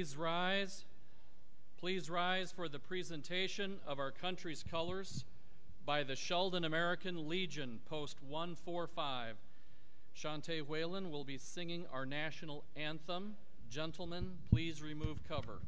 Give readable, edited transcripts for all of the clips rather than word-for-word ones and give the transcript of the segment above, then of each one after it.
Please rise. Please rise for the presentation of our country's colors by the Sheldon American Legion, Post 145. Shantae Whalen will be singing our national anthem. Gentlemen, please remove cover.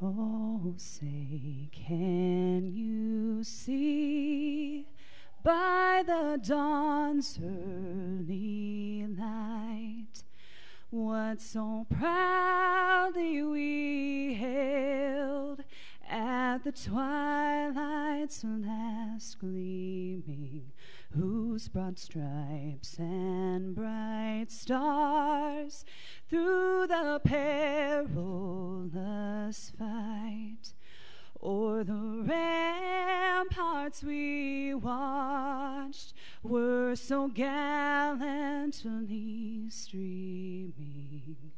Oh, say, can you see by the dawn's early light what so proudly we hailed at the twilight's last gleaming, whose broad stripes and bright stars through the perilous fight o'er the ramparts we watched were so gallantly streaming,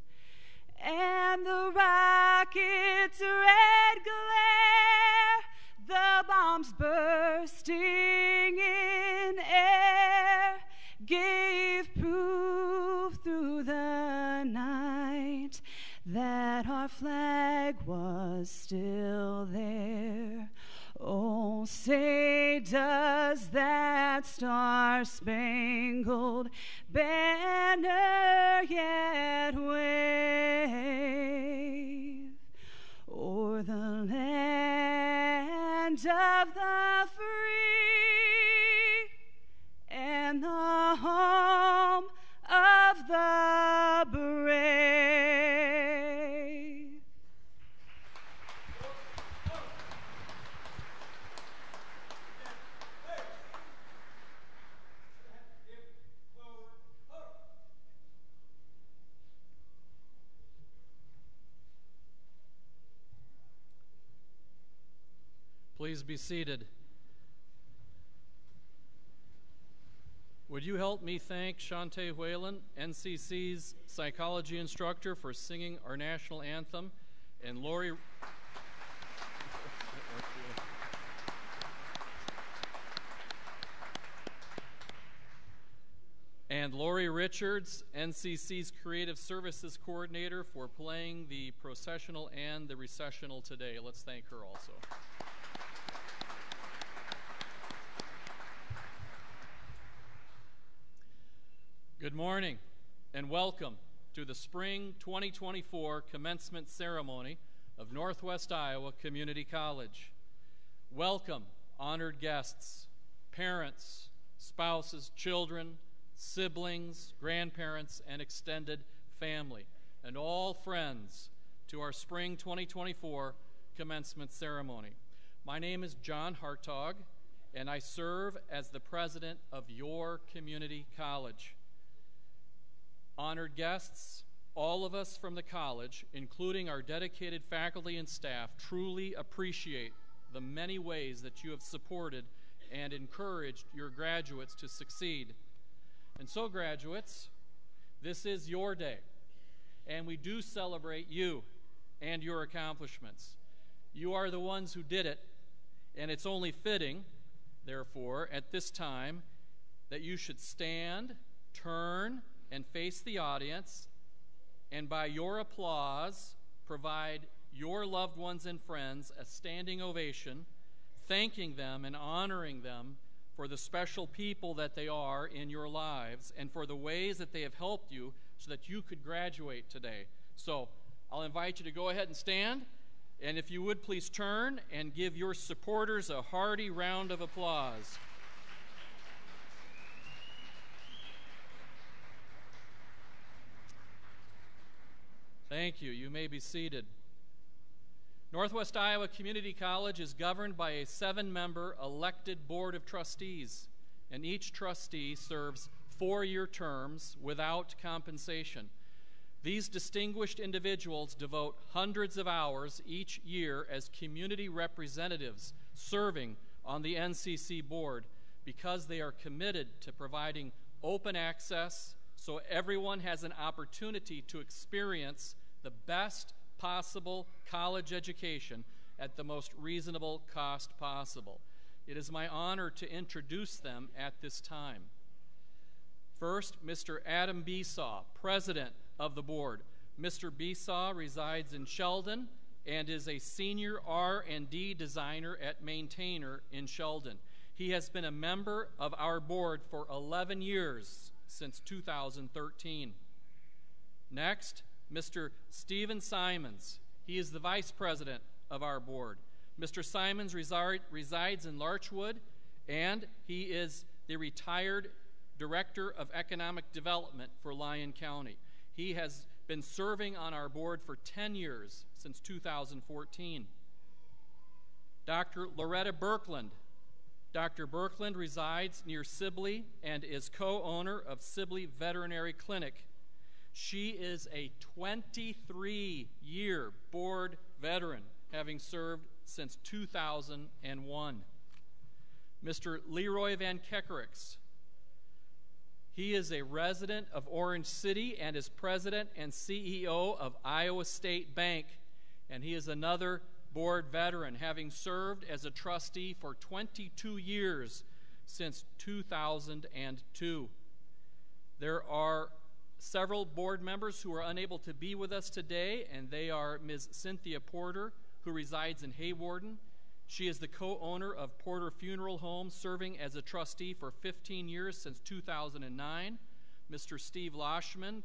and the rocket's red glare, the bombs bursting in air, gave proof through the night that our flag was still there. Oh, say, does that star-spangled banner yet wave o'er the land of the free and the home of the brave? Please be seated. Would you help me thank Shantae Whalen, NCC's psychology instructor, for singing our national anthem, and Lori Richards, NCC's creative services coordinator, for playing the processional and the recessional today. Let's thank her also. Good morning and welcome to the Spring 2024 commencement ceremony of Northwest Iowa Community College. Welcome, honored guests, parents, spouses, children, siblings, grandparents, and extended family, and all friends to our Spring 2024 commencement ceremony. My name is John Hartog, and I serve as the president of your community college. Honored guests, all of us from the college, including our dedicated faculty and staff, truly appreciate the many ways that you have supported and encouraged your graduates to succeed. And so, graduates, this is your day, and we do celebrate you and your accomplishments. You are the ones who did it, and it's only fitting, therefore, at this time, that you should stand, turn, and face the audience, and by your applause, provide your loved ones and friends a standing ovation, thanking them and honoring them for the special people that they are in your lives and for the ways that they have helped you so that you could graduate today. So I'll invite you to go ahead and stand, and if you would please turn and give your supporters a hearty round of applause. Thank you. You may be seated. Northwest Iowa Community College is governed by a 7-member elected board of trustees, and each trustee serves 4-year terms without compensation. These distinguished individuals devote hundreds of hours each year as community representatives serving on the NCC board because they are committed to providing open access so everyone has an opportunity to experience the best possible college education at the most reasonable cost possible. It is my honor to introduce them at this time. First, Mr. Adam Besaw, President of the Board. Mr. Besaw resides in Sheldon and is a senior R&D designer at Maintainer in Sheldon. He has been a member of our board for 11 years, since 2013. Next, Mr. Stephen Simons. He is the Vice President of our board. Mr. Simons resides in Larchwood, and he is the retired Director of Economic Development for Lyon County. He has been serving on our board for 10 years, since 2014. Dr. Loretta Birkland. Dr. Birkland resides near Sibley and is co-owner of Sibley Veterinary Clinic. She is a 23-year board veteran, having served since 2001. Mr. Leroy Van Kekerix. He is a resident of Orange City and is president and CEO of Iowa State Bank, and he is another board veteran, having served as a trustee for 22 years since 2002. There are several board members who are unable to be with us today, and they are Ms. Cynthia Porter, who resides in Haywarden. She is the co-owner of Porter Funeral Home, serving as a trustee for 15 years since 2009. Mr. Steve Loshman,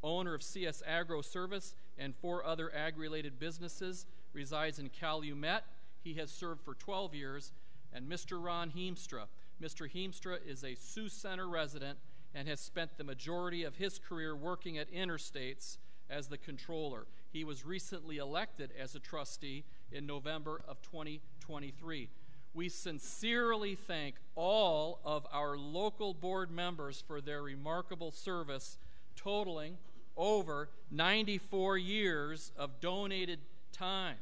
owner of CS Agro Service and 4 other ag-related businesses, resides in Calumet. He has served for 12 years. And Mr. Ron Heemstra. Mr. Heemstra is a Sioux Center resident and has spent the majority of his career working at Interstates as the controller. He was recently elected as a trustee in November of 2023. We sincerely thank all of our local board members for their remarkable service, totaling over 94 years of donated time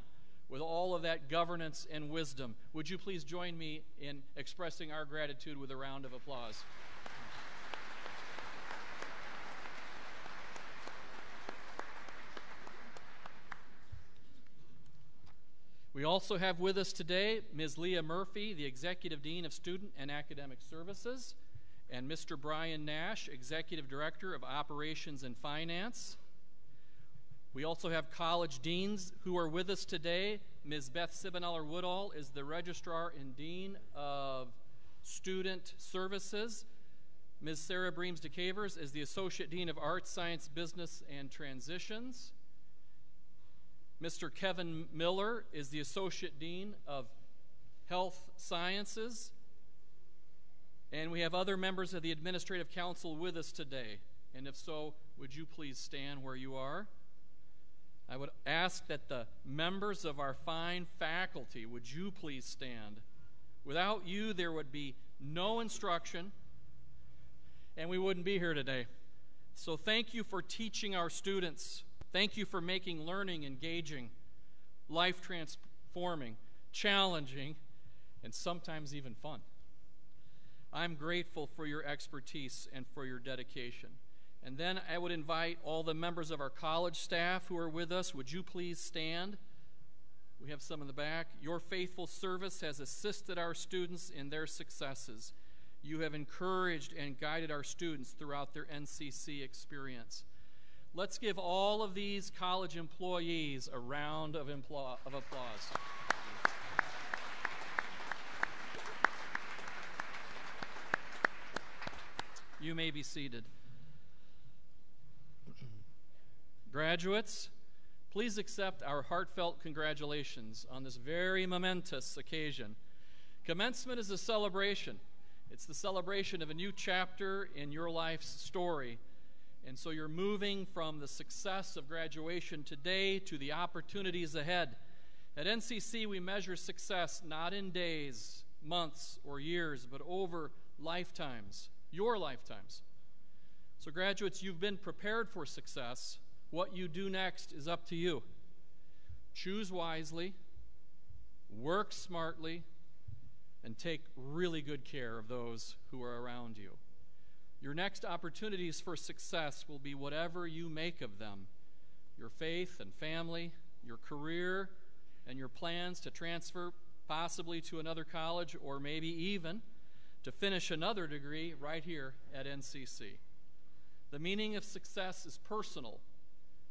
with all of that governance and wisdom. Would you please join me in expressing our gratitude with a round of applause? We also have with us today Ms. Leah Murphy, the Executive Dean of Student and Academic Services, and Mr. Brian Nash, Executive Director of Operations and Finance. We also have college deans who are with us today. Ms. Beth Sibeneller-Woodall is the Registrar and Dean of Student Services. Ms. Sarah Breams-DeCavers is the Associate Dean of Arts, Science, Business, and Transitions. Mr. Kevin Miller is the Associate Dean of Health Sciences. And we have other members of the Administrative Council with us today. And if so, would you please stand where you are? I would ask that the members of our fine faculty, would you please stand? Without you, there would be no instruction, and we wouldn't be here today. So thank you for teaching our students. Thank you for making learning engaging, life transforming, challenging, and sometimes even fun. I'm grateful for your expertise and for your dedication. And then I would invite all the members of our college staff who are with us. Would you please stand? We have some in the back. Your faithful service has assisted our students in their successes. You have encouraged and guided our students throughout their NCC experience. Let's give all of these college employees a round of applause. You may be seated. Graduates, please accept our heartfelt congratulations on this very momentous occasion. Commencement is a celebration. It's the celebration of a new chapter in your life's story. And so you're moving from the success of graduation today to the opportunities ahead. At NCC, we measure success not in days, months, or years, but over lifetimes, your lifetimes. So graduates, you've been prepared for success. What you do next is up to you. Choose wisely, work smartly, and take really good care of those who are around you. Your next opportunities for success will be whatever you make of them. Your faith and family, your career, and your plans to transfer possibly to another college or maybe even to finish another degree right here at NCC. The meaning of success is personal.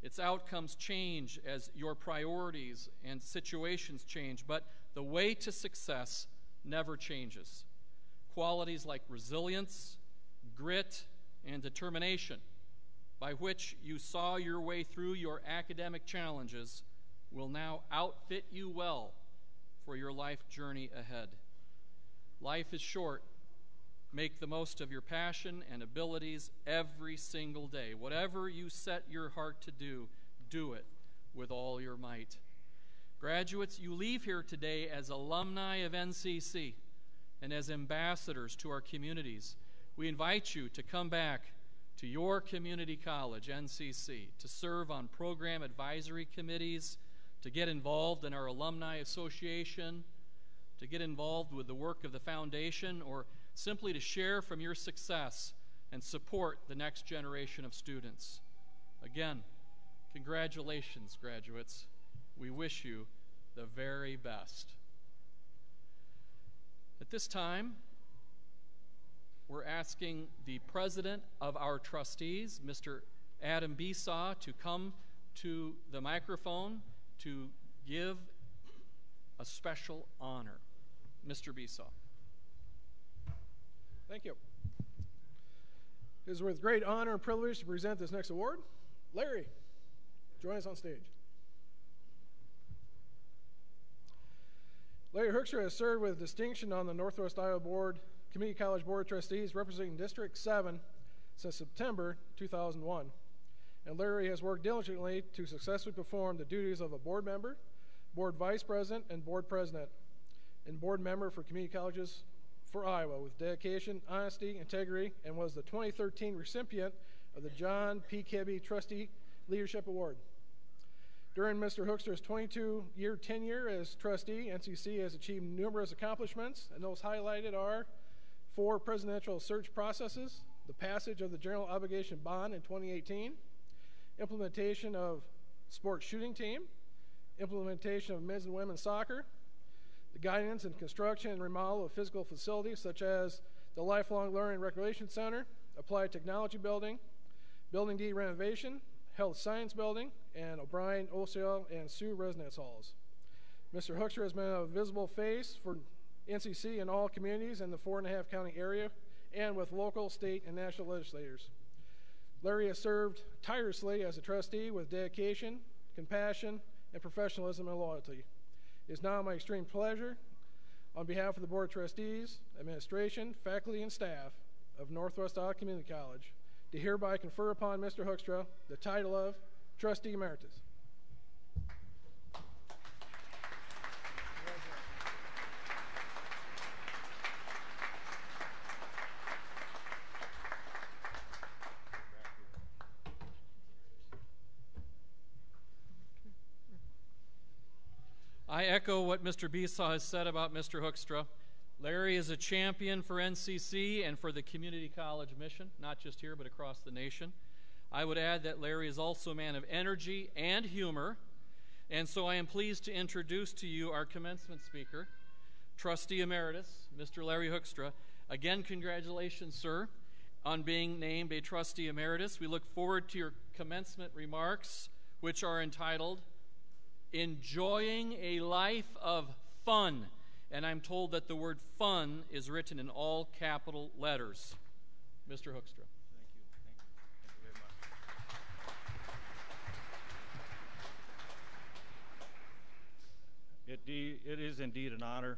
Its outcomes change as your priorities and situations change, but the way to success never changes. Qualities like resilience, grit, and determination, by which you saw your way through your academic challenges, will now outfit you well for your life journey ahead. Life is short. Make the most of your passion and abilities every single day. Whatever you set your heart to do, do it with all your might. Graduates, you leave here today as alumni of NCC and as ambassadors to our communities. We invite you to come back to your community college, NCC, to serve on program advisory committees, to get involved in our alumni association, to get involved with the work of the foundation, or simply to share from your success and support the next generation of students. Again, congratulations, graduates. We wish you the very best. At this time, we're asking the president of our trustees, Mr. Adam Besaw, to come to the microphone to give a special honor. Mr. Besaw. Thank you. It is with great honor and privilege to present this next award. Larry, join us on stage. Larry Hoekstra has served with distinction on the Northwest Iowa Community College Board of Trustees representing District 7 since September 2001. And Larry has worked diligently to successfully perform the duties of a board member, board vice president, and board president, and board member for community colleges for Iowa with dedication, honesty, integrity, and was the 2013 recipient of the John P. Kibbe Trustee Leadership Award. During Mr. Hoekstra's 22-year tenure as trustee, NCC has achieved numerous accomplishments, and those highlighted are 4 presidential search processes, the passage of the General Obligation Bond in 2018, implementation of sports shooting team, implementation of men's and women's soccer, the guidance and construction and remodel of physical facilities such as the Lifelong Learning and Recreation Center, Applied Technology Building, Building D renovation, Health Science Building, and O'Brien, Osceola, and Sioux Residence Halls. Mr. Hoekstra has been a visible face for NCC in all communities in the 4.5 county area and with local, state, and national legislators. Larry has served tirelessly as a trustee with dedication, compassion, and professionalism and loyalty. It is now my extreme pleasure, on behalf of the Board of Trustees, administration, faculty, and staff of Northwest Iowa Community College, to hereby confer upon Mr. Hoekstra the title of Trustee Emeritus. I echo what Mr. Besaw has said about Mr. Hoekstra. Larry is a champion for NCC and for the community college mission, not just here but across the nation. I would add that Larry is also a man of energy and humor, and so I am pleased to introduce to you our commencement speaker, Trustee Emeritus, Mr. Larry Hoekstra. Again, congratulations, sir, on being named a Trustee Emeritus. We look forward to your commencement remarks, which are entitled, Enjoying a Life of Fun. And I'm told that the word fun is written in all capital letters. Mr. Hoekstra. Thank you. Thank you very much. It is indeed an honor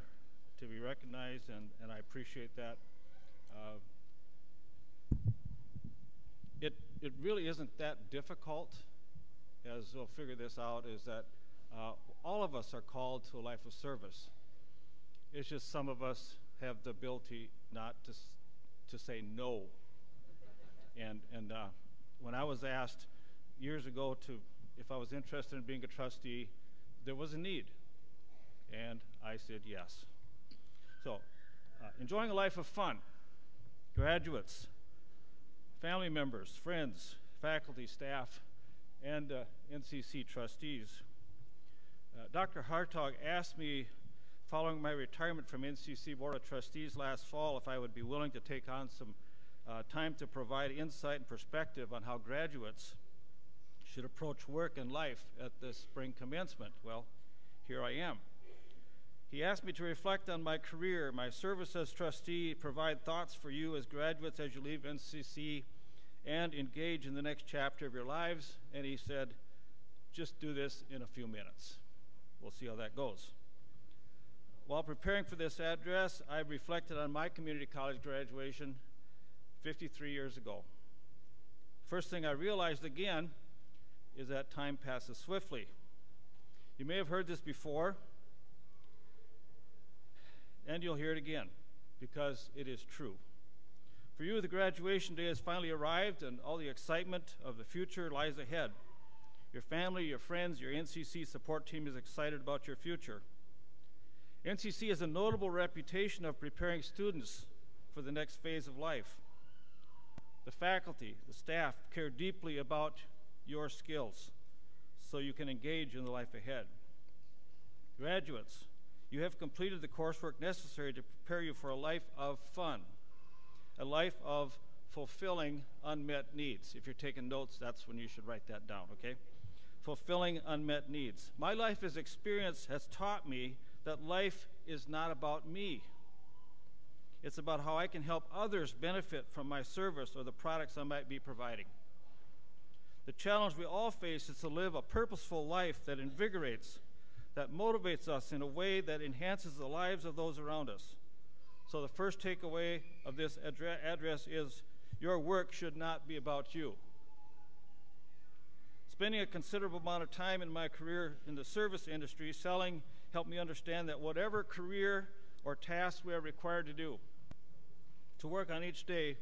to be recognized, and I appreciate that. It really isn't that difficult, as we'll figure this out, is that all of us are called to a life of service. It's just some of us have the ability not to say no. And when I was asked years ago if I was interested in being a trustee, there was a need, and I said yes. So, enjoying a life of fun. Graduates, family members, friends, faculty, staff, and NCC trustees. Dr. Hartog asked me, following my retirement from NCC Board of Trustees last fall, if I would be willing to take on some time to provide insight and perspective on how graduates should approach work and life at this spring commencement. Well, here I am. He asked me to reflect on my career, my service as trustee, provide thoughts for you as graduates as you leave NCC, and engage in the next chapter of your lives. And he said, just do this in a few minutes. We'll see how that goes. While preparing for this address, I reflected on my community college graduation 53 years ago. First thing I realized again is that time passes swiftly. You may have heard this before, and you'll hear it again, because it is true. For you, the graduation day has finally arrived, and all the excitement of the future lies ahead. Your family, your friends, your NCC support team is excited about your future. NCC has a notable reputation of preparing students for the next phase of life. The faculty, the staff care deeply about your skills so you can engage in the life ahead. Graduates, you have completed the coursework necessary to prepare you for a life of fun, a life of fulfilling unmet needs. If you're taking notes, that's when you should write that down, okay? Fulfilling unmet needs. My life as experience has taught me that life is not about me. It's about how I can help others benefit from my service or the products I might be providing. The challenge we all face is to live a purposeful life that invigorates, that motivates us in a way that enhances the lives of those around us. So the first takeaway of this address is your work should not be about you. Spending a considerable amount of time in my career in the service industry selling helped me understand that whatever career or task we are required to do, to work on each day,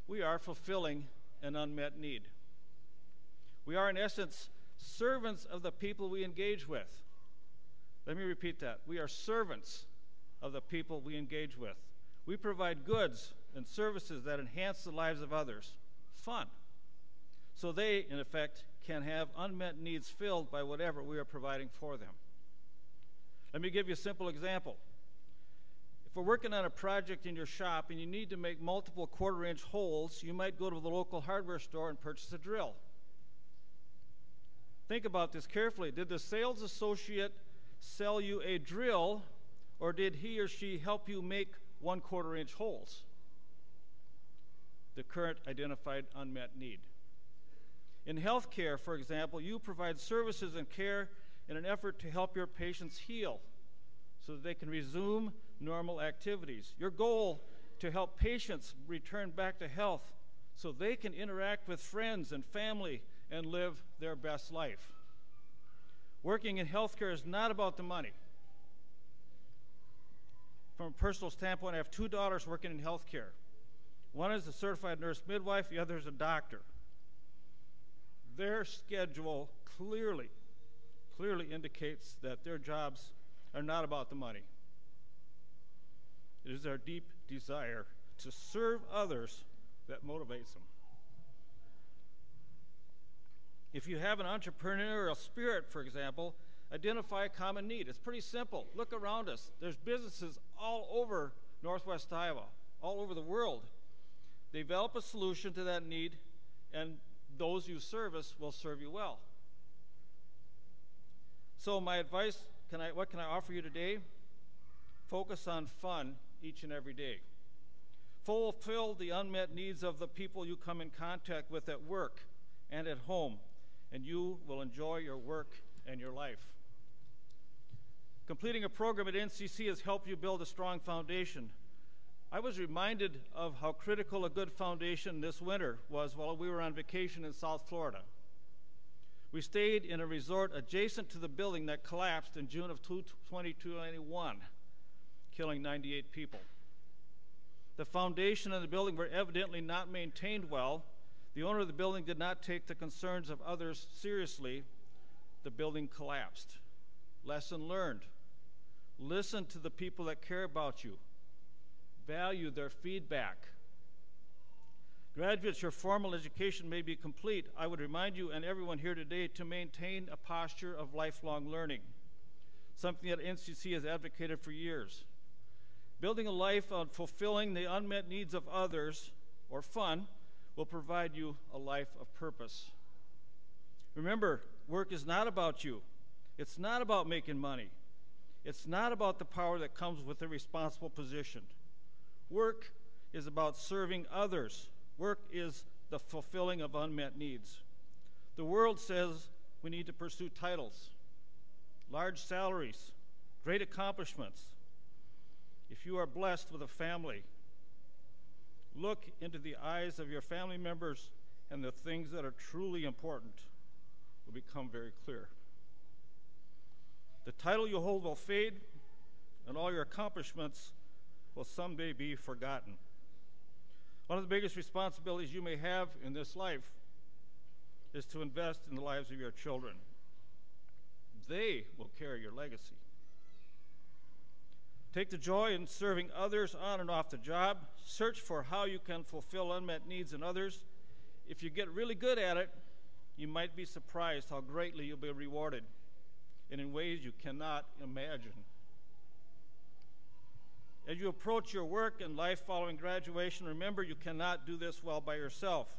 we are fulfilling an unmet need. We are, in essence, servants of the people we engage with. Let me repeat that. We are servants of the people we engage with. We provide goods and services that enhance the lives of others. Fun. So they, in effect, can have unmet needs filled by whatever we are providing for them. Let me give you a simple example. If we're working on a project in your shop and you need to make multiple quarter-inch holes, you might go to the local hardware store and purchase a drill. Think about this carefully. Did the sales associate sell you a drill, or did he or she help you make 1 1/4-inch holes? The current identified unmet need. In healthcare, for example, you provide services and care in an effort to help your patients heal so that they can resume normal activities. Your goal to help patients return back to health so they can interact with friends and family and live their best life. Working in healthcare is not about the money. From a personal standpoint, I have 2 daughters working in healthcare. One is a certified nurse midwife, the other is a doctor. Their schedule clearly indicates that their jobs are not about the money. It is their deep desire to serve others that motivates them. If you have an entrepreneurial spirit, for example, identify a common need. It's pretty simple. Look around us. There's businesses all over Northwest Iowa, all over the world. Develop a solution to that need, and those you service will serve you well. So my advice, what can I offer you today? Focus on fun each and every day. Fulfill the unmet needs of the people you come in contact with at work and at home, and you will enjoy your work and your life. Completing a program at NCC has helped you build a strong foundation. I was reminded of how critical a good foundation this winter was while we were on vacation in South Florida. We stayed in a resort adjacent to the building that collapsed in June of 2021, killing 98 people. The foundation and the building were evidently not maintained well. The owner of the building did not take the concerns of others seriously. The building collapsed. Lesson learned. Listen to the people that care about you. Value their feedback. Graduates, your formal education may be complete. I would remind you and everyone here today to maintain a posture of lifelong learning, something that NCC has advocated for years. Building a life on fulfilling the unmet needs of others, or fun, will provide you a life of purpose. Remember, work is not about you. It's not about making money. It's not about the power that comes with a responsible position. Work is about serving others. Work is the fulfilling of unmet needs. The world says we need to pursue titles, large salaries, great accomplishments. If you are blessed with a family, look into the eyes of your family members, and the things that are truly important will become very clear. The title you hold will fade, and all your accomplishments will someday be forgotten. One of the biggest responsibilities you may have in this life is to invest in the lives of your children. They will carry your legacy. Take the joy in serving others on and off the job. Search for how you can fulfill unmet needs in others. If you get really good at it, you might be surprised how greatly you'll be rewarded, and in ways you cannot imagine. As you approach your work and life following graduation, remember you cannot do this well by yourself.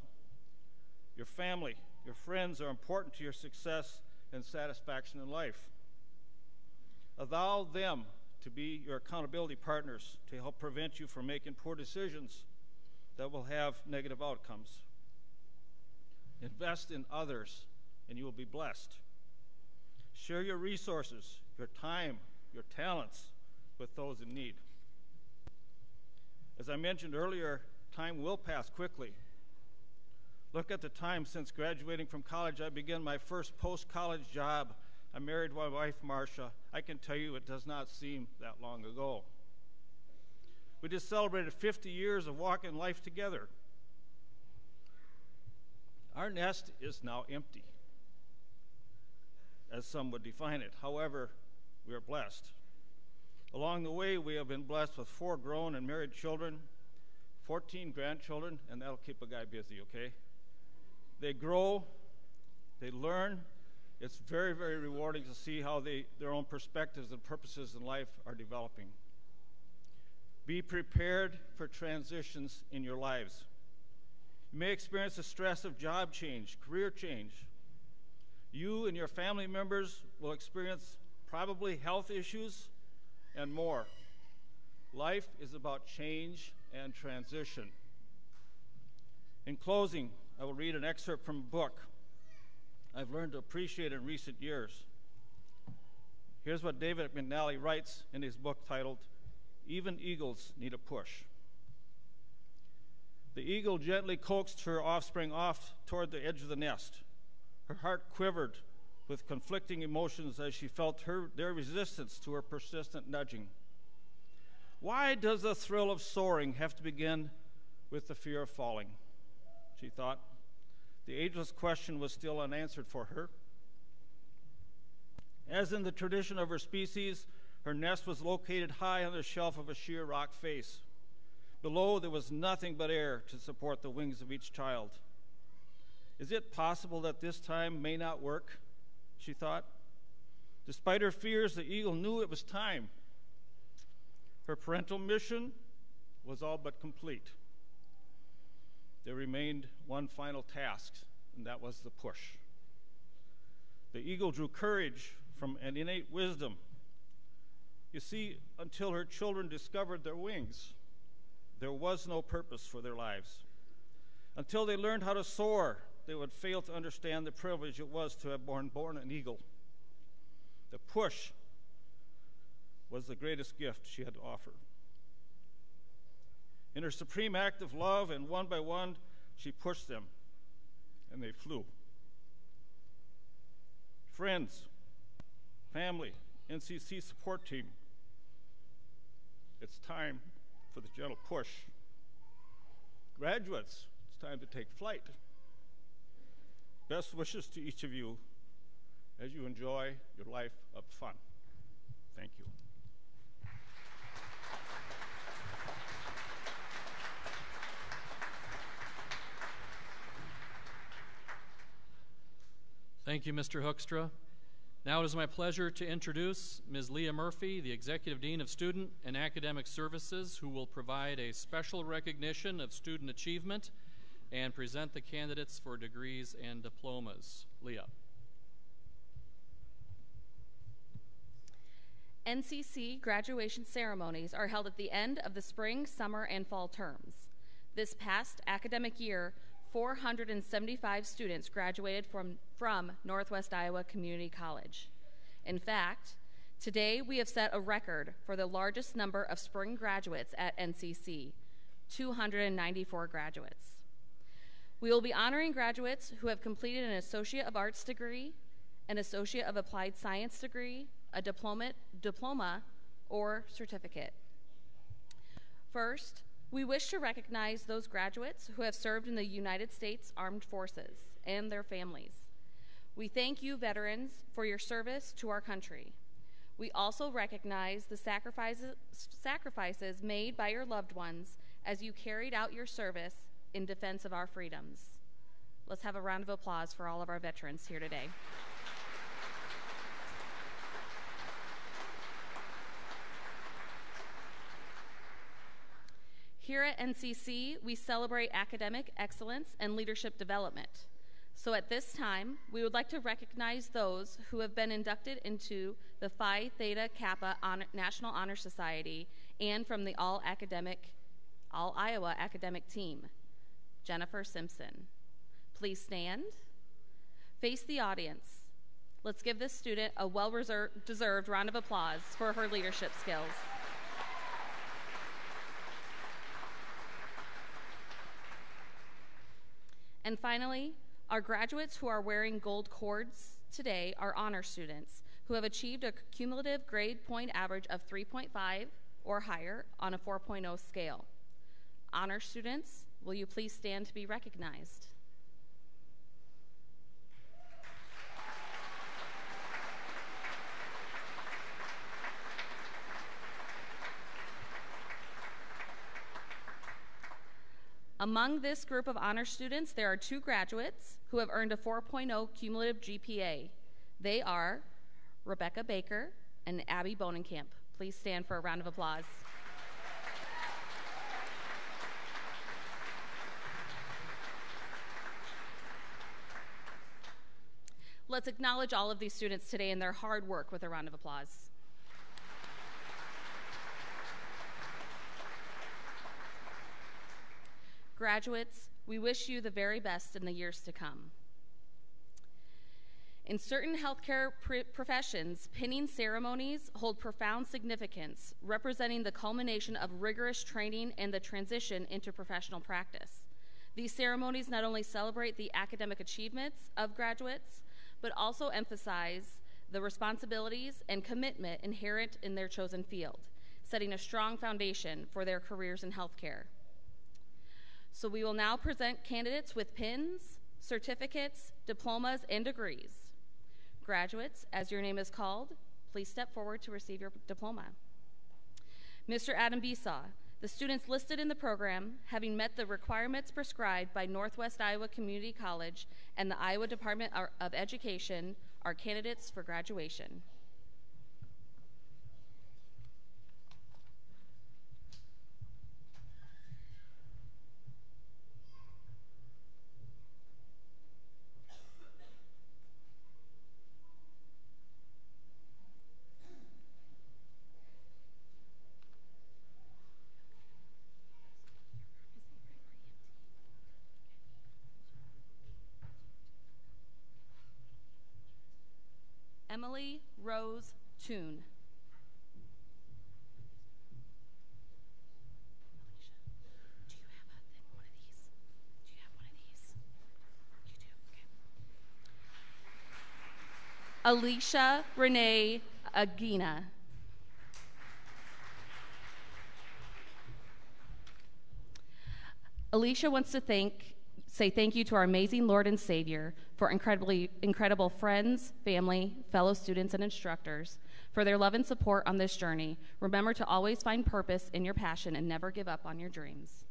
Your family, your friends are important to your success and satisfaction in life. Allow them to be your accountability partners to help prevent you from making poor decisions that will have negative outcomes. Invest in others, and you will be blessed. Share your resources, your time, your talents with those in need. As I mentioned earlier, time will pass quickly. Look at the time since graduating from college. I began my first post-college job. I married my wife, Marcia. I can tell you it does not seem that long ago. We just celebrated 50 years of walking life together. Our nest is now empty, as some would define it. However, we are blessed. Along the way, we have been blessed with 4 grown and married children, 14 grandchildren, and that'll keep a guy busy, okay? They grow, they learn. It's very, very rewarding to see how their own perspectives and purposes in life are developing. Be prepared for transitions in your lives. You may experience the stress of job change, career change. You and your family members will experience probably health issues and more. Life is about change and transition. In closing, I will read an excerpt from a book I've learned to appreciate in recent years. Here's what David McNally writes in his book titled, "Even Eagles Need a Push." The eagle gently coaxed her offspring off toward the edge of the nest. Her heart quivered with conflicting emotions as she felt their resistance to her persistent nudging. Why does the thrill of soaring have to begin with the fear of falling? She thought. The ageless question was still unanswered for her. As in the tradition of her species, her nest was located high on the shelf of a sheer rock face. Below, there was nothing but air to support the wings of each child. Is it possible that this time may not work? She thought. Despite her fears, the eagle knew it was time. Her parental mission was all but complete. There remained one final task, and that was the push. The eagle drew courage from an innate wisdom. You see, until her children discovered their wings, there was no purpose for their lives. Until they learned how to soar, they would fail to understand the privilege it was to have been born an eagle. The push was the greatest gift she had to offer. In her supreme act of love, and one by one, she pushed them, and they flew. Friends, family, NCC support team, it's time for the gentle push. Graduates, it's time to take flight. Best wishes to each of you as you enjoy your life of fun. Thank you. Thank you, Mr. Hoekstra. Now it is my pleasure to introduce Ms. Leah Murphy, the Executive Dean of Student and Academic Services, who will provide a special recognition of student achievement and present the candidates for degrees and diplomas. Leah. NCC graduation ceremonies are held at the end of the spring, summer, and fall terms. This past academic year, 475 students graduated from Northwest Iowa Community College. In fact, today we have set a record for the largest number of spring graduates at NCC, 294 graduates. We will be honoring graduates who have completed an Associate of Arts degree, an Associate of Applied Science degree, a diploma, or certificate. First, we wish to recognize those graduates who have served in the United States Armed Forces and their families. We thank you, veterans, for your service to our country. We also recognize the sacrifices made by your loved ones as you carried out your service in defense of our freedoms. Let's have a round of applause for all of our veterans here today. Here at NCC, we celebrate academic excellence and leadership development. So at this time, we would like to recognize those who have been inducted into the Phi Theta Kappa National Honor Society and from the All Iowa Academic Team. Jennifer Simpson. Please stand. Face the audience. Let's give this student a well-deserved round of applause for her leadership skills. And finally, our graduates who are wearing gold cords today are honor students who have achieved a cumulative grade point average of 3.5 or higher on a 4.0 scale. Honor students, will you please stand to be recognized? Among this group of honor students, there are two graduates who have earned a 4.0 cumulative GPA. They are Rebecca Baker and Abby Bonenkamp. Please stand for a round of applause. Let's acknowledge all of these students today and their hard work with a round of applause. Graduates, we wish you the very best in the years to come. In certain healthcare professions, pinning ceremonies hold profound significance, representing the culmination of rigorous training and the transition into professional practice. These ceremonies not only celebrate the academic achievements of graduates, but also emphasize the responsibilities and commitment inherent in their chosen field, setting a strong foundation for their careers in healthcare. So we will now present candidates with pins, certificates, diplomas, and degrees. Graduates, as your name is called, please step forward to receive your diploma. Mr. Adam Besaw, The students listed in the program, having met the requirements prescribed by Northwest Iowa Community College and the Iowa Department of Education, are candidates for graduation. Emily Rose Toon. Do you have one of these? Do you have one of these? You do? Okay. Alicia Renee Aguina. Alicia wants to say thank you to our amazing Lord and Savior, for incredible friends, family, fellow students, and instructors, for their love and support on this journey. Remember to always find purpose in your passion and never give up on your dreams.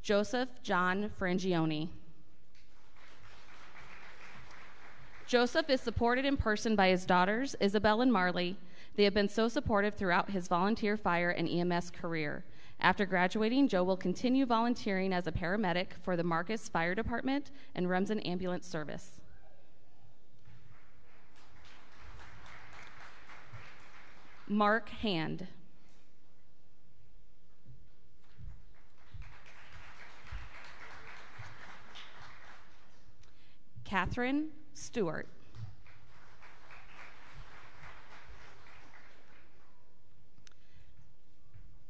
Joseph John Frangione. Joseph is supported in person by his daughters, Isabel and Marley. They have been so supportive throughout his volunteer fire and EMS career. After graduating, Joe will continue volunteering as a paramedic for the Marcus Fire Department and Remsen Ambulance Service. Mark Hand. Catherine Stewart.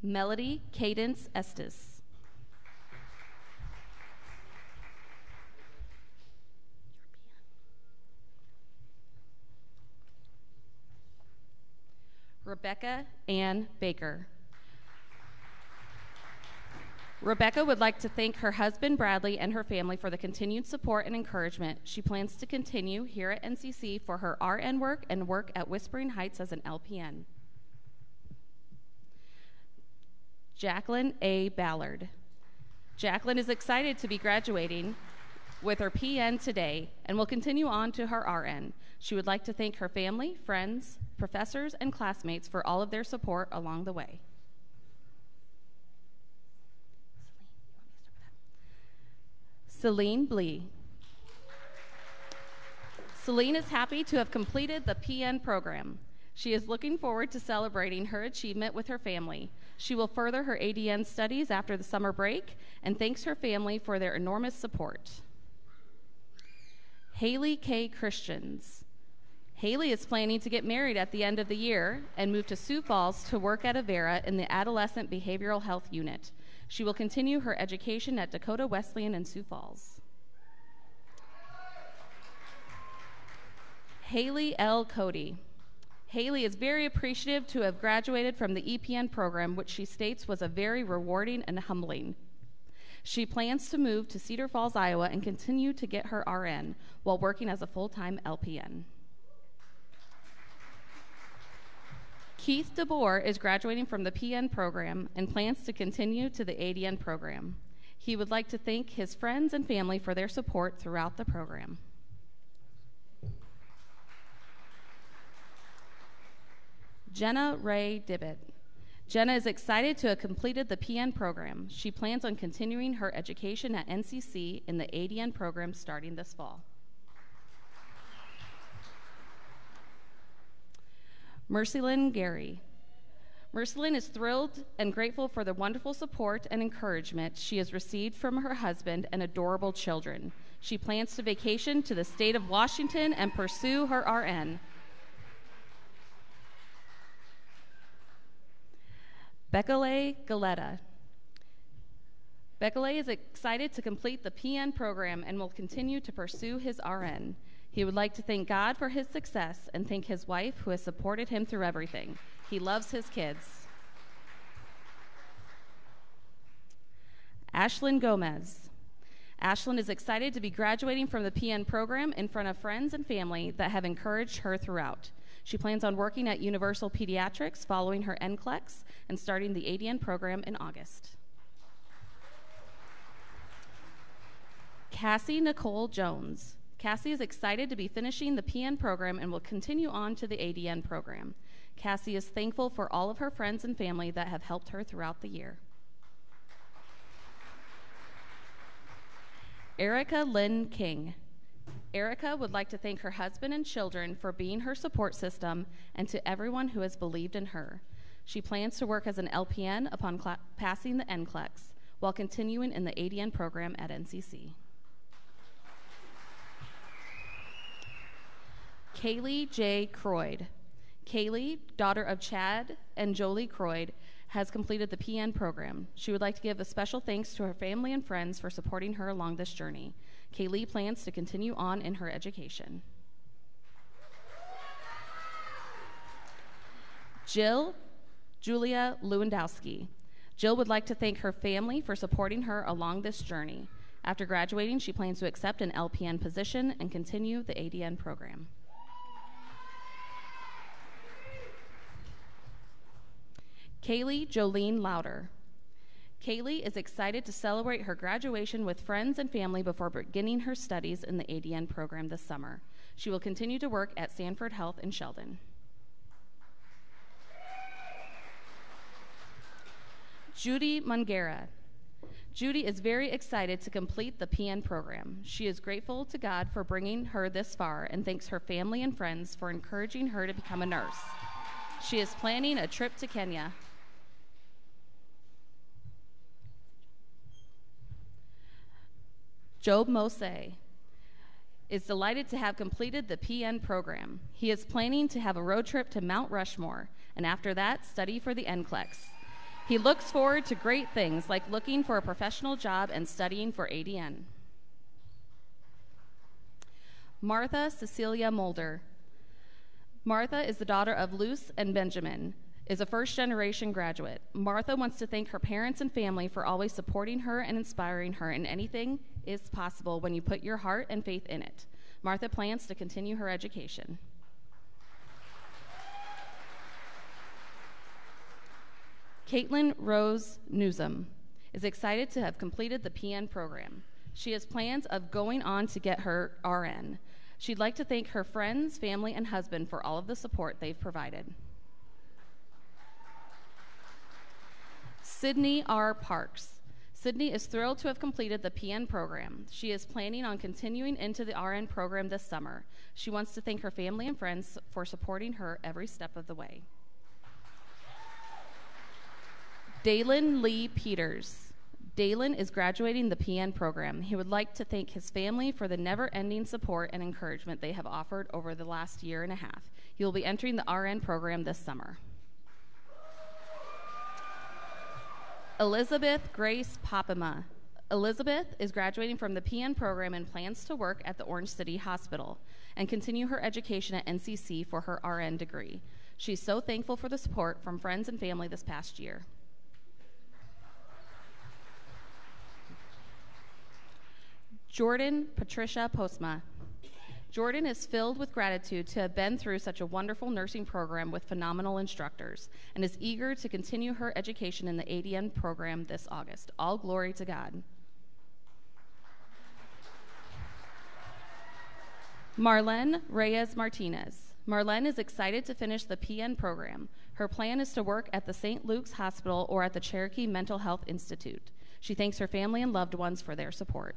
Melody Cadence Estes. Rebecca Ann Baker. Rebecca would like to thank her husband Bradley and her family for the continued support and encouragement. She plans to continue here at NCC for her RN work and work at Whispering Heights as an LPN. Jacqueline A. Ballard. Jacqueline is excited to be graduating with her PN today and will continue on to her RN. She would like to thank her family, friends, professors, and classmates for all of their support along the way. Celine Blee. Celine is happy to have completed the PN program. She is looking forward to celebrating her achievement with her family. She will further her ADN studies after the summer break and thanks her family for their enormous support. Haley K. Christians. Haley is planning to get married at the end of the year and move to Sioux Falls to work at Avera in the Adolescent Behavioral Health Unit. She will continue her education at Dakota Wesleyan in Sioux Falls. Haley L. Cody. Haley is very appreciative to have graduated from the EPN program, which she states was a very rewarding and humbling. She plans to move to Cedar Falls, Iowa, and continue to get her RN while working as a full-time LPN. Keith DeBoer is graduating from the PN program and plans to continue to the ADN program. He would like to thank his friends and family for their support throughout the program. Jenna Ray Dibbett. Jenna is excited to have completed the PN program. She plans on continuing her education at NCC in the ADN program starting this fall. Mercylyn Gary. Mercylyn is thrilled and grateful for the wonderful support and encouragement she has received from her husband and adorable children. She plans to vacation to the state of Washington and pursue her RN. Bekele Galetta. Bekele is excited to complete the PN program and will continue to pursue his RN. He would like to thank God for his success and thank his wife who has supported him through everything. He loves his kids. Ashlyn Gomez. Ashlyn is excited to be graduating from the PN program in front of friends and family that have encouraged her throughout. She plans on working at Universal Pediatrics following her NCLEX and starting the ADN program in August. Cassie Nicole Jones. Cassie is excited to be finishing the PN program and will continue on to the ADN program. Cassie is thankful for all of her friends and family that have helped her throughout the year. Erica Lynn King. Erica would like to thank her husband and children for being her support system and to everyone who has believed in her. She plans to work as an LPN upon passing the NCLEX while continuing in the ADN program at NCC. Kaylee J. Croyd. Kaylee, daughter of Chad and Jolie Croyd, has completed the PN program. She would like to give a special thanks to her family and friends for supporting her along this journey. Kaylee plans to continue on in her education. Jill Julia Lewandowski. Jill would like to thank her family for supporting her along this journey. After graduating, she plans to accept an LPN position and continue the ADN program. Kaylee Jolene Louder. Kaylee is excited to celebrate her graduation with friends and family before beginning her studies in the ADN program this summer. She will continue to work at Sanford Health in Sheldon. Judy Mungera. Judy is very excited to complete the PN program. She is grateful to God for bringing her this far and thanks her family and friends for encouraging her to become a nurse. She is planning a trip to Kenya. Job Mose is delighted to have completed the PN program. He is planning to have a road trip to Mount Rushmore, and after that, study for the NCLEX. He looks forward to great things like looking for a professional job and studying for ADN. Martha Cecilia Mulder. Martha is the daughter of Luce and Benjamin, is a first-generation graduate. Martha wants to thank her parents and family for always supporting her and inspiring her, and anything is possible when you put your heart and faith in it. Martha plans to continue her education. Caitlin Rose Newsom is excited to have completed the PN program. She has plans of going on to get her RN. She'd like to thank her friends, family, and husband for all of the support they've provided. Sydney R. Parks. Sydney is thrilled to have completed the PN program. She is planning on continuing into the RN program this summer. She wants to thank her family and friends for supporting her every step of the way. Dalen Lee Peters. Dalen is graduating the PN program. He would like to thank his family for the never-ending support and encouragement they have offered over the last year and a half. He will be entering the RN program this summer. Elizabeth Grace Papima. Elizabeth is graduating from the PN program and plans to work at the Orange City Hospital and continue her education at NCC for her RN degree. She's so thankful for the support from friends and family this past year. Jordan Patricia Postma. Jordan is filled with gratitude to have been through such a wonderful nursing program with phenomenal instructors and is eager to continue her education in the ADN program this August. All glory to God. Marlene Reyes Martinez. Marlene is excited to finish the PN program. Her plan is to work at the St. Luke's Hospital or at the Cherokee Mental Health Institute. She thanks her family and loved ones for their support.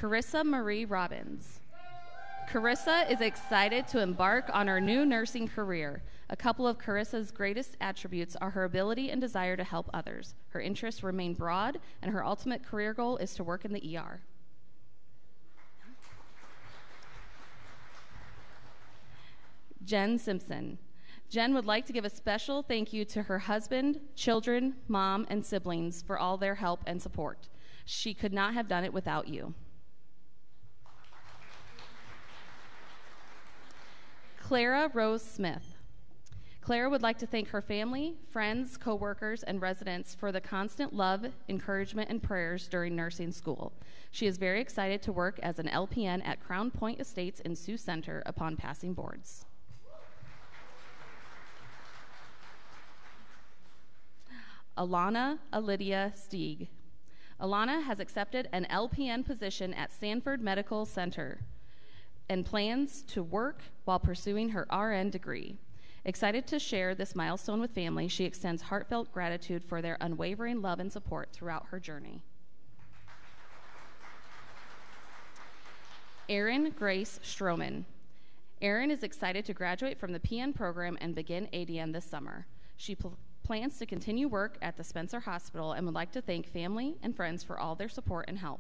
Carissa Marie Robbins. Carissa is excited to embark on her new nursing career. A couple of Carissa's greatest attributes are her ability and desire to help others. Her interests remain broad, and her ultimate career goal is to work in the ER. Jen Simpson. Jen would like to give a special thank you to her husband, children, mom, and siblings for all their help and support. She could not have done it without you. Clara Rose Smith. Claire would like to thank her family, friends, co-workers, and residents for the constant love, encouragement, and prayers during nursing school. She is very excited to work as an LPN at Crown Point Estates in Sioux Center upon passing boards. Alana Alidia Stieg. Alana has accepted an LPN position at Sanford Medical Center and plans to work while pursuing her RN degree. Excited to share this milestone with family, she extends heartfelt gratitude for their unwavering love and support throughout her journey. Erin Grace Stroman. Erin is excited to graduate from the PN program and begin ADN this summer. She plans to continue work at the Spencer Hospital and would like to thank family and friends for all their support and help.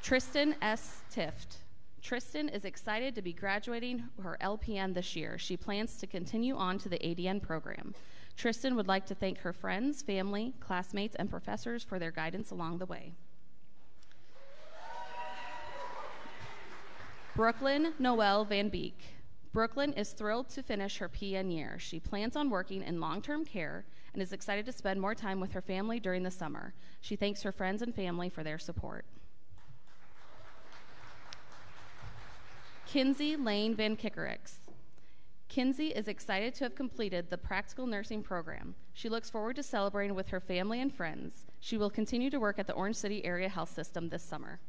Tristan S. Tift. Tristan is excited to be graduating her LPN this year. She plans to continue on to the ADN program. Tristan would like to thank her friends, family, classmates, and professors for their guidance along the way. Brooklyn Noelle Van Beek. Brooklyn is thrilled to finish her PN year. She plans on working in long-term care and is excited to spend more time with her family during the summer. She thanks her friends and family for their support. Kinsey Lane Van Kickerix. Kinsey is excited to have completed the practical nursing program. She looks forward to celebrating with her family and friends. She will continue to work at the Orange City Area Health System this summer.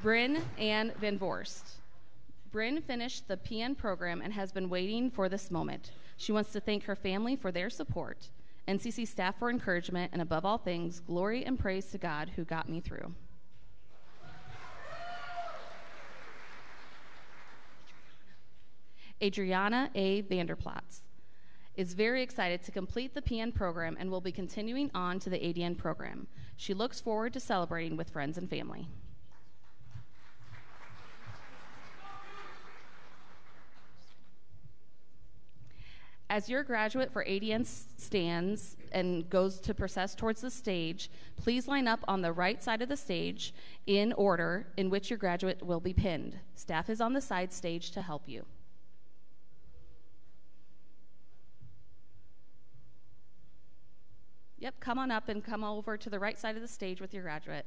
Bryn Ann Van Vorst. Bryn finished the PN program and has been waiting for this moment. She wants to thank her family for their support, NCC staff for encouragement, and above all things, glory and praise to God who got me through. Adriana A. Vanderplatz is very excited to complete the PN program and will be continuing on to the ADN program. She looks forward to celebrating with friends and family. As your graduate for ADN stands and goes to process towards the stage, please line up on the right side of the stage in order in which your graduate will be pinned. Staff is on the side stage to help you. Yep, come on up and come over to the right side of the stage with your graduate.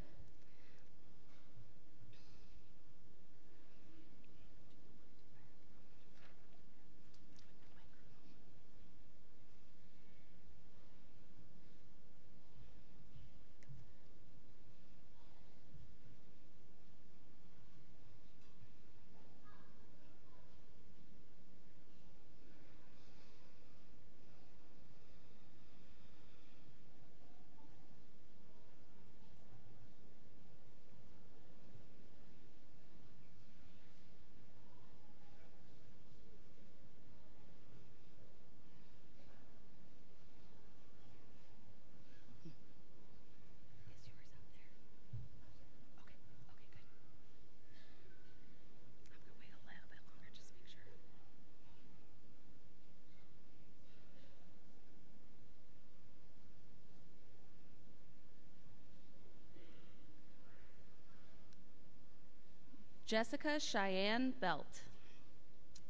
Jessica Cheyenne Belt.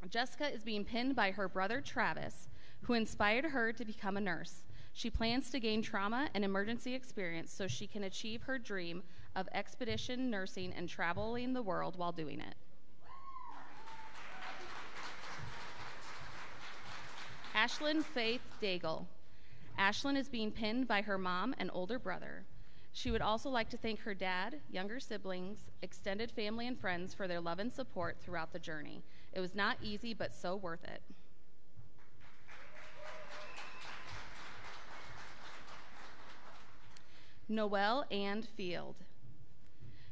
Jessica is being pinned by her brother Travis, who inspired her to become a nurse. She plans to gain trauma and emergency experience so she can achieve her dream of expedition nursing and traveling the world while doing it. Ashlyn Faith Daigle. Ashlyn is being pinned by her mom and older brother. She would also like to thank her dad, younger siblings, extended family, and friends for their love and support throughout the journey. It was not easy, but so worth it. Noelle Ann Field.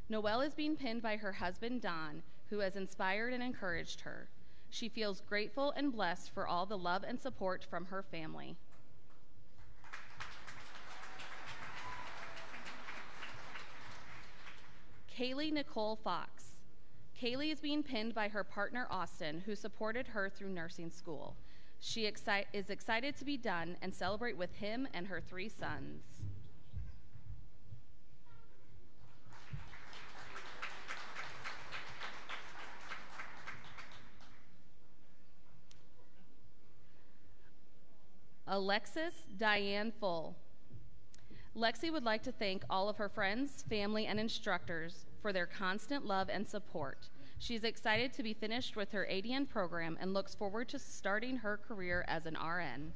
Noelle is being pinned by her husband, Don, who has inspired and encouraged her. She feels grateful and blessed for all the love and support from her family. Kaylee Nicole Fox. Kaylee is being pinned by her partner, Austin, who supported her through nursing school. She is excited to be done and celebrate with him and her 3 sons. Alexis Diane Full. Lexi would like to thank all of her friends, family, and instructors for their constant love and support. She's excited to be finished with her ADN program and looks forward to starting her career as an RN.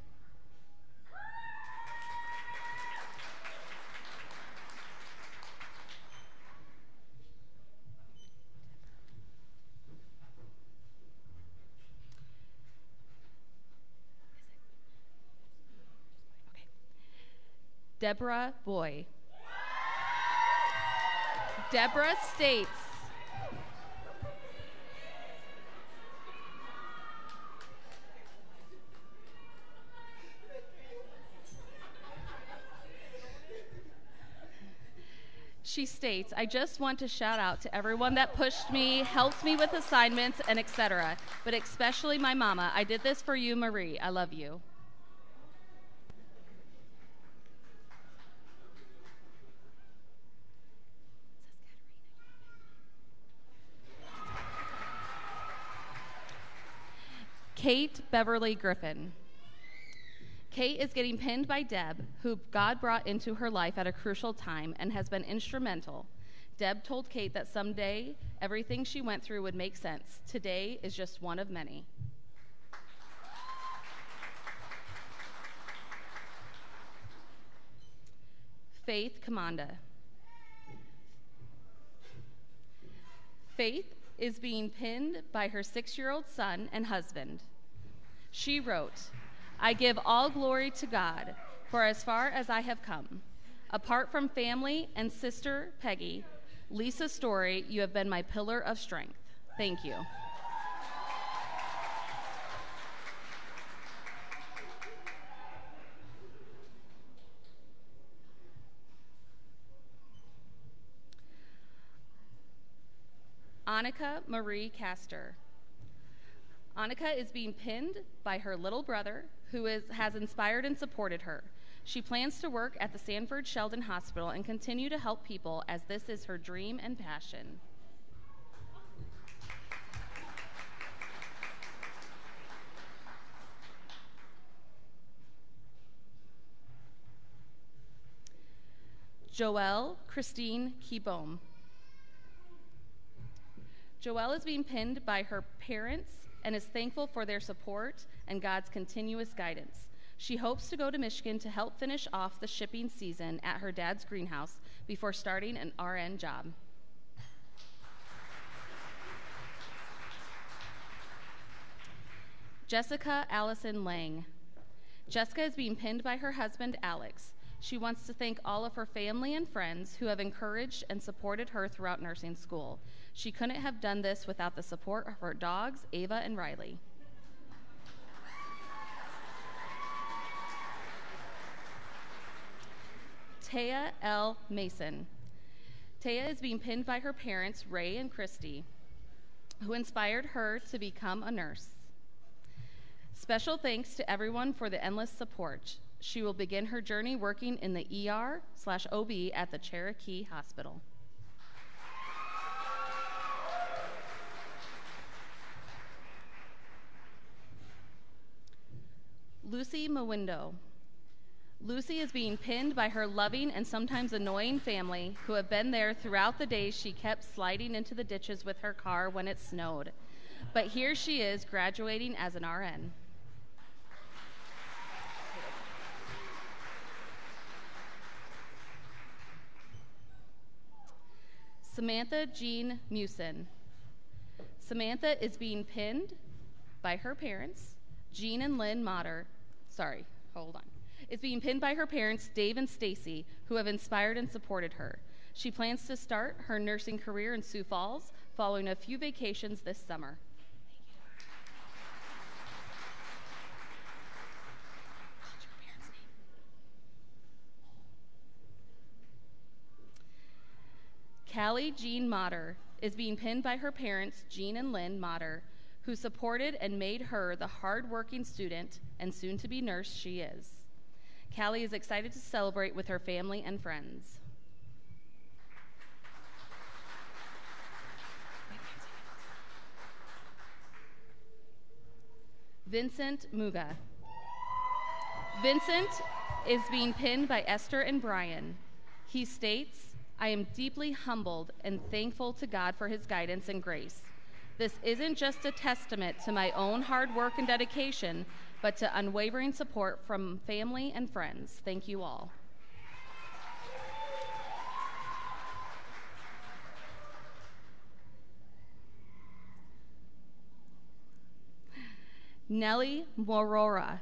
Deborah Boy. Deborah states, I just want to shout out to everyone that pushed me, helped me with assignments, and etc., but especially my mama. I did this for you, Marie. I love you. Kate Beverly Griffin. Kate is getting pinned by Deb, who God brought into her life at a crucial time and has been instrumental. Deb told Kate that someday everything she went through would make sense. Today is just one of many. Faith Commanda. Faith is being pinned by her 6-year-old son and husband. She wrote, I give all glory to God, for as far as I have come. Apart from family and sister Peggy, Lisa Story, you have been my pillar of strength. Thank you. Annika Marie Castor. Annika is being pinned by her little brother, who has inspired and supported her. She plans to work at the Sanford Sheldon Hospital and continue to help people, as this is her dream and passion. Joelle Christine Keybohm. Joelle is being pinned by her parents and is thankful for their support and God's continuous guidance. She hopes to go to Michigan to help finish off the shipping season at her dad's greenhouse before starting an RN job. Jessica Allison Lang. Jessica is being pinned by her husband, Alex. She wants to thank all of her family and friends who have encouraged and supported her throughout nursing school. She couldn't have done this without the support of her dogs, Ava and Riley. Taya L. Mason. Taya is being pinned by her parents, Ray and Christy, who inspired her to become a nurse. Special thanks to everyone for the endless support. She will begin her journey working in the ER/OB at the Cherokee Hospital. Lucy Mawindo. Lucy is being pinned by her loving and sometimes annoying family, who have been there throughout the days she kept sliding into the ditches with her car when it snowed. But here she is graduating as an RN. Samantha Jean Musin. Samantha is being pinned by her parents, Jean and Lynn Motter. Is being pinned by her parents, Dave and Stacy, who have inspired and supported her. She plans to start her nursing career in Sioux Falls, following a few vacations this summer. Callie Jean Motter is being pinned by her parents, Jean and Lynn Motter, who supported and made her the hard-working student and soon-to-be nurse she is. Callie is excited to celebrate with her family and friends. Vincent Muga. Vincent is being pinned by Esther and Brian. He states, "I am deeply humbled and thankful to God for his guidance and grace. This isn't just a testament to my own hard work and dedication, but to unwavering support from family and friends. Thank you all." Nellie Morora.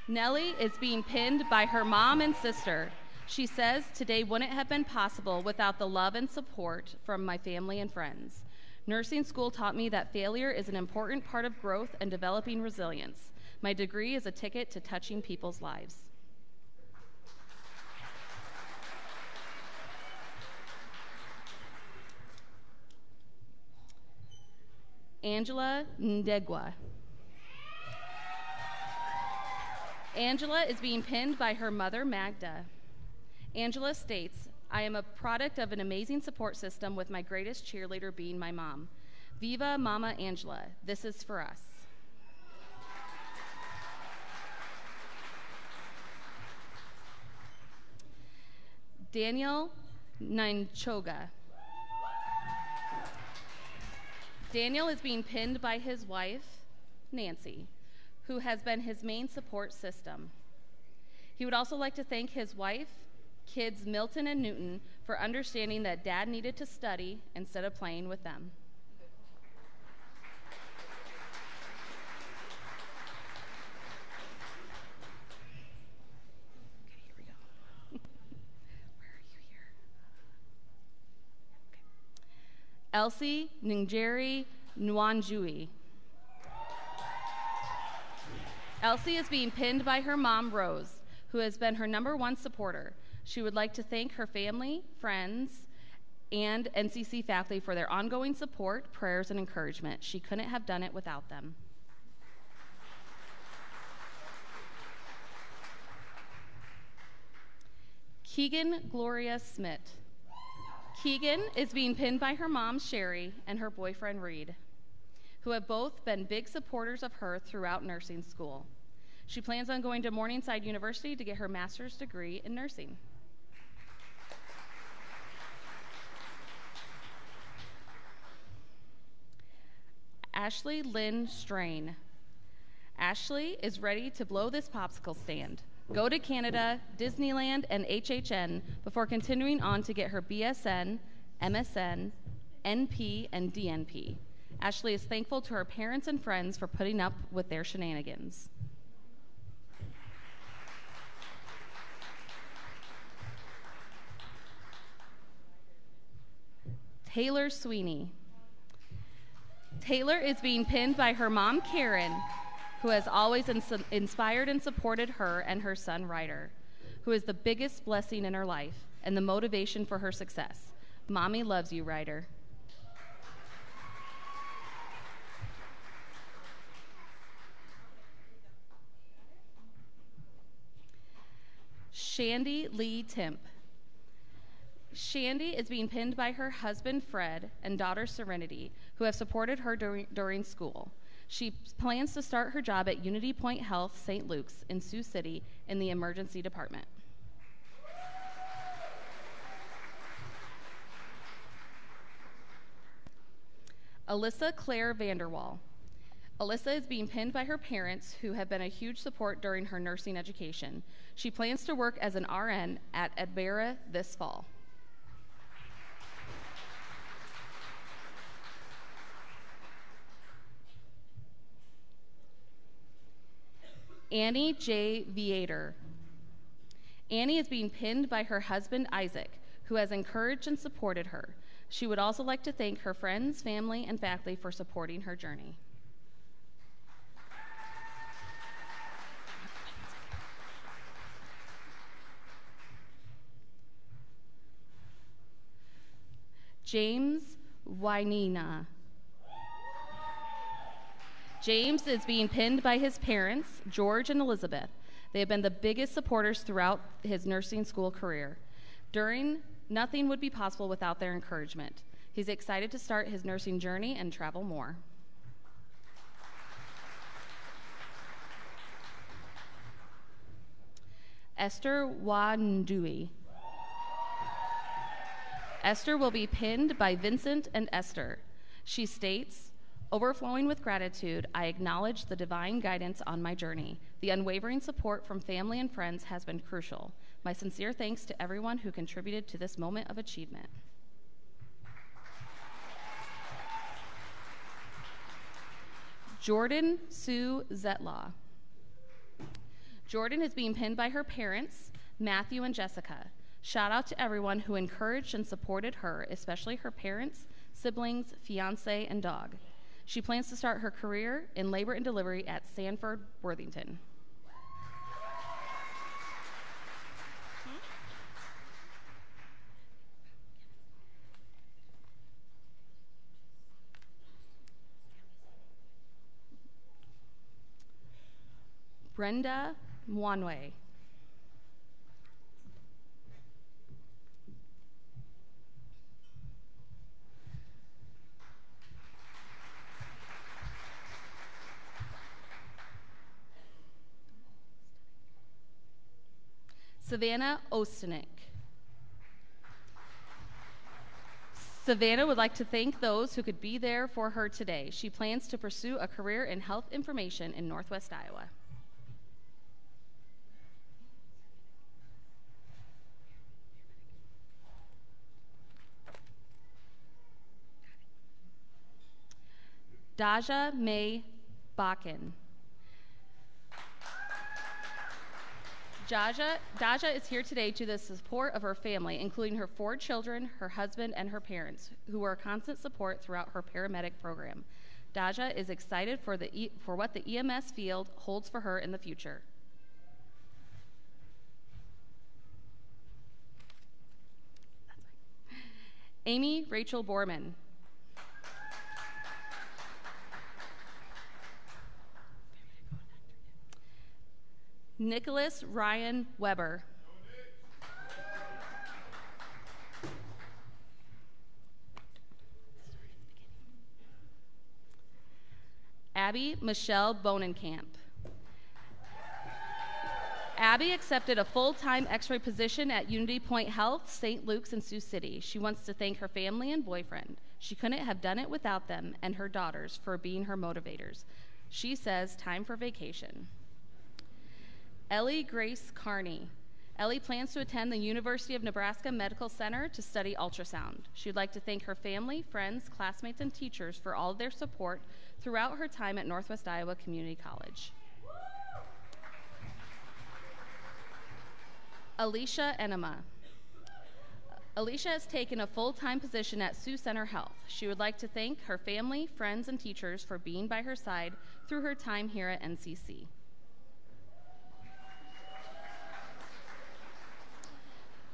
Nellie is being pinned by her mom and sister. She says, "Today wouldn't have been possible without the love and support from my family and friends. Nursing school taught me that failure is an important part of growth and developing resilience. My degree is a ticket to touching people's lives." Angela Ndegwa. Angela is being pinned by her mother, Magda. Angela states, "I am a product of an amazing support system with my greatest cheerleader being my mom. Viva Mama Angela, this is for us." Daniel Ninchoga. Daniel is being pinned by his wife, Nancy, who has been his main support system. He would also like to thank his wife, kids Milton and Newton, for understanding that Dad needed to study instead of playing with them. Okay, here we go. Where are you here? Okay. Elsie Njeri Nwanjui. Elsie is being pinned by her mom, Rose, who has been her #1 supporter. She would like to thank her family, friends, and NCC faculty for their ongoing support, prayers, and encouragement. She couldn't have done it without them. Keegan Gloria Smith. Keegan is being pinned by her mom, Sherry, and her boyfriend, Reed, who have both been big supporters of her throughout nursing school. She plans on going to Morningside University to get her master's degree in nursing. Ashley Lynn Strain. Ashley is ready to blow this popsicle stand, go to Canada, Disneyland, and HHN before continuing on to get her BSN, MSN, NP, and DNP. Ashley is thankful to her parents and friends for putting up with their shenanigans. Taylor Sweeney. Taylor is being pinned by her mom, Karen, who has always inspired and supported her and her son, Ryder, who is the biggest blessing in her life and the motivation for her success. Mommy loves you, Ryder. Shandy Lee Timp. Shandy is being pinned by her husband, Fred, and daughter, Serenity, who have supported her during school. She plans to start her job at Unity Point Health St. Luke's in Sioux City in the emergency department. Alyssa Claire Vanderwall. Alyssa is being pinned by her parents, who have been a huge support during her nursing education. She plans to work as an RN at Advera this fall. Annie J. Viator. Annie is being pinned by her husband, Isaac, who has encouraged and supported her. She would also like to thank her friends, family, and faculty for supporting her journey. James Wynina. James is being pinned by his parents, George and Elizabeth. They have been the biggest supporters throughout his nursing school career. Nothing would be possible without their encouragement. He's excited to start his nursing journey and travel more. Esther Wandui. Esther will be pinned by Vincent and Esther. She states, "Overflowing with gratitude, I acknowledge the divine guidance on my journey. The unwavering support from family and friends has been crucial. My sincere thanks to everyone who contributed to this moment of achievement." Jordan Sue Zetlaw. Jordan is being pinned by her parents, Matthew and Jessica. Shout out to everyone who encouraged and supported her, especially her parents, siblings, fiance, and dog. She plans to start her career in labor and delivery at Sanford Worthington. Brenda Mwanwe. Savannah Ostenik. Savannah would like to thank those who could be there for her today. She plans to pursue a career in health information in Northwest Iowa. Daja May Bakken. Daja is here today to the support of her family, including her 4 children, her husband, and her parents, who are a constant support throughout her paramedic program. Daja is excited for what the EMS field holds for her in the future. Amy Rachel Borman. Nicholas Ryan Weber. Abby Michelle Bonenkamp. Abby accepted a full-time x-ray position at Unity Point Health, St. Luke's in Sioux City. She wants to thank her family and boyfriend. She couldn't have done it without them and her daughters for being her motivators. She says, time for vacation. Ellie Grace Carney. Ellie plans to attend the University of Nebraska Medical Center to study ultrasound. She would like to thank her family, friends, classmates, and teachers for all of their support throughout her time at Northwest Iowa Community College. Alicia Enema. Alicia has taken a full-time position at Sioux Center Health. She would like to thank her family, friends, and teachers for being by her side through her time here at NCC.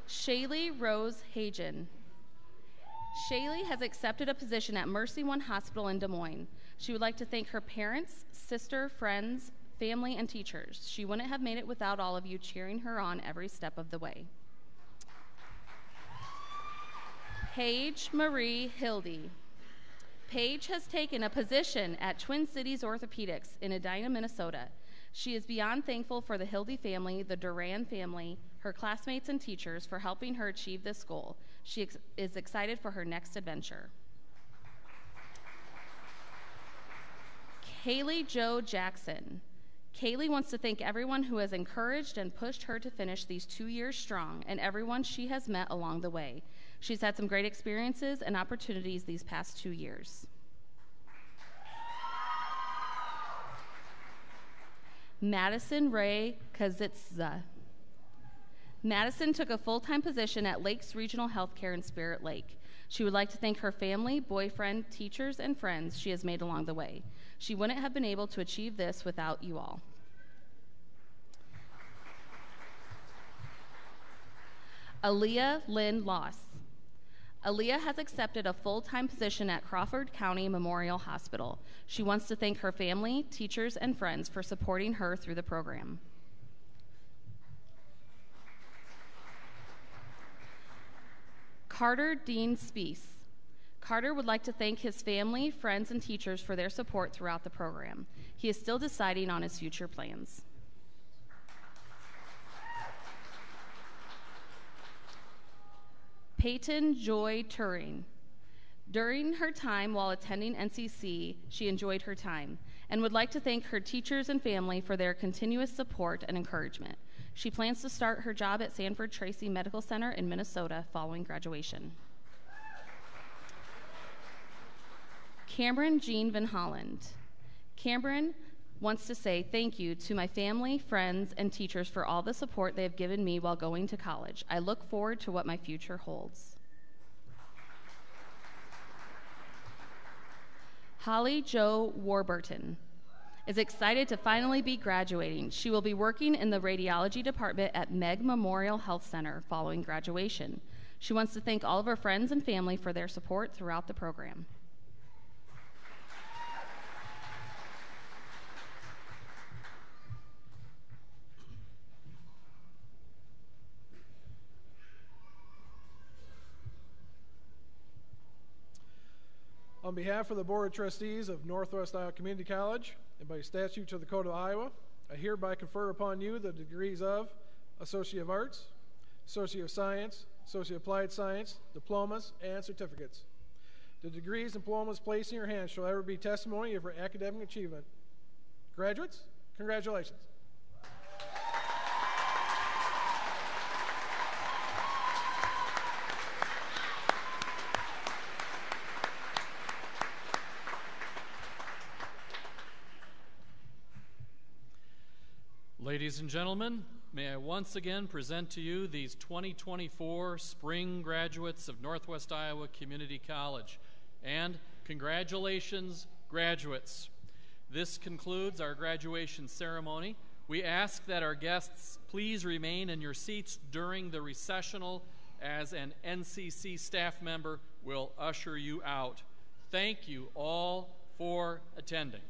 Shaylee Rose Hagen. Shaylee has accepted a position at Mercy One Hospital in Des Moines. She would like to thank her parents, sister, friends, family, and teachers. She wouldn't have made it without all of you cheering her on every step of the way. Paige Marie Hildy. Paige has taken a position at Twin Cities Orthopedics in Edina, Minnesota. She is beyond thankful for the Hildy family, the Duran family, her classmates and teachers for helping her achieve this goal. She is excited for her next adventure. Kaylee Jo Jackson. Kaylee wants to thank everyone who has encouraged and pushed her to finish these 2 years strong and everyone she has met along the way. She's had some great experiences and opportunities these past 2 years. Madison Ray Kazitza. Madison took a full-time position at Lakes Regional Healthcare in Spirit Lake. She would like to thank her family, boyfriend, teachers, and friends she has made along the way. She wouldn't have been able to achieve this without you all. Aaliyah Lynn Loss. Aaliyah has accepted a full-time position at Crawford County Memorial Hospital. She wants to thank her family, teachers, and friends for supporting her through the program. Carter Dean Speece. Carter would like to thank his family, friends, and teachers for their support throughout the program. He is still deciding on his future plans. Peyton Joy Turing. During her time while attending NCC, she enjoyed her time and would like to thank her teachers and family for their continuous support and encouragement. She plans to start her job at Sanford Tracy Medical Center in Minnesota following graduation. Cameron Jean Van Holland. Cameron wants to say thank you to my family, friends, and teachers for all the support they have given me while going to college. I look forward to what my future holds. Holly Jo Warburton is excited to finally be graduating. She will be working in the radiology department at Meg Memorial Health Center following graduation. She wants to thank all of her friends and family for their support throughout the program. On behalf of the Board of Trustees of Northwest Iowa Community College, and by statute to the Code of Iowa, I hereby confer upon you the degrees of Associate of Arts, Associate of Science, Associate of Applied Science, diplomas, and certificates. The degrees and diplomas placed in your hands shall ever be testimony of your academic achievement. Graduates, congratulations. Ladies and gentlemen, may I once again present to you these 2024 spring graduates of Northwest Iowa Community College. And congratulations, graduates. This concludes our graduation ceremony. We ask that our guests please remain in your seats during the recessional as an NCC staff member will usher you out. Thank you all for attending.